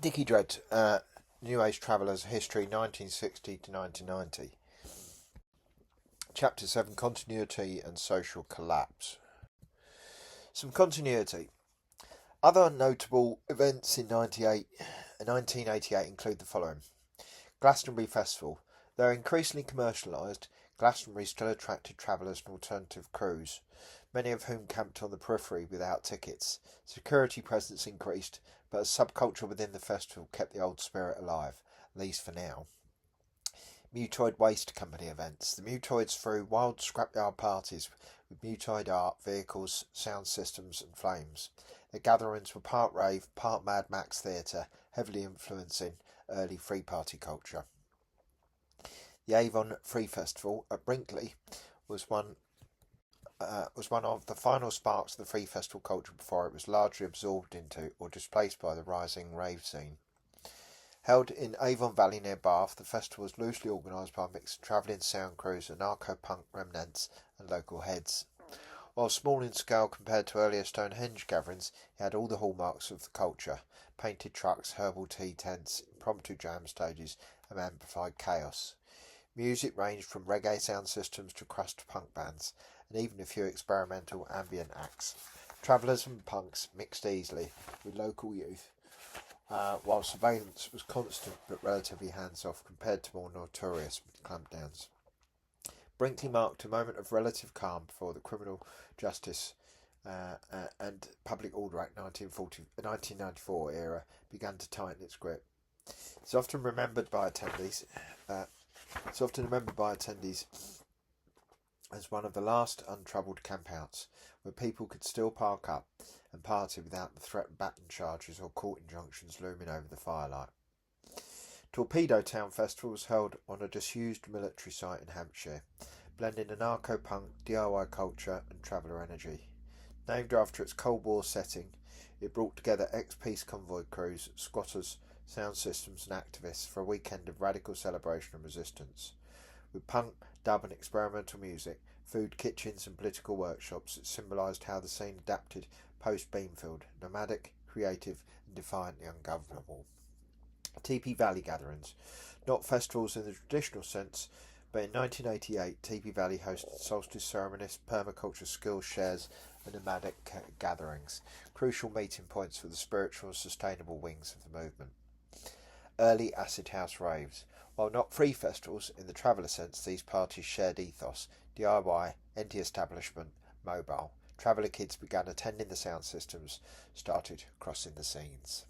Dickie Dread, New Age Travellers History 1960 to 1990. Chapter 7, Continuity and Social Collapse. Some continuity. Other notable events in 1988 include the following. Glastonbury Festival. Though increasingly commercialised, Glastonbury still attracted travellers and alternative crews, many of whom camped on the periphery without tickets. Security presence increased, but a subculture within the festival kept the old spirit alive, at least for now. Mutoid Waste Company events. The Mutoids threw wild scrapyard parties with mutoid art, vehicles, sound systems and flames. The gatherings were part rave, part Mad Max theatre, heavily influencing early free party culture. The Avon Free Festival at Brinkley was one of the final sparks of the free festival culture before it was largely absorbed into or displaced by the rising rave scene. Held in Avon Valley near Bath, the festival was loosely organised by a mix of travelling sound crews, anarcho-punk remnants and local heads. While small in scale compared to earlier Stonehenge gatherings, it had all the hallmarks of the culture: painted trucks, herbal tea tents, impromptu jam stages and amplified chaos. Music ranged from reggae sound systems to crust punk bands, and even a few experimental ambient acts. Travellers and punks mixed easily with local youth, while surveillance was constant but relatively hands-off compared to more notorious clampdowns. Brinkley marked a moment of relative calm before the criminal justice and public order act 1994 era began to tighten its grip. It's often remembered by attendees as one of the last untroubled campouts, where people could still park up and party without the threat of baton charges or court injunctions looming over the firelight. Torpedo Town Festival was held on a disused military site in Hampshire, blending anarcho-punk, DIY culture and traveller energy. Named after its Cold War setting, it brought together ex-peace convoy crews, squatters, sound systems and activists for a weekend of radical celebration and resistance. With punk, dub and experimental music, food kitchens and political workshops, it symbolised how the scene adapted post-Beanfield, nomadic, creative and defiantly ungovernable. Teepee Valley gatherings. Not festivals in the traditional sense, but in 1988 Teepee Valley hosted solstice ceremonies, permaculture skills shares and nomadic gatherings, crucial meeting points for the spiritual and sustainable wings of the movement. Early acid house raves. While not free festivals in the traveller sense, these parties shared ethos: DIY, anti-establishment, mobile. Traveller kids began attending the sound systems, started crossing the scenes.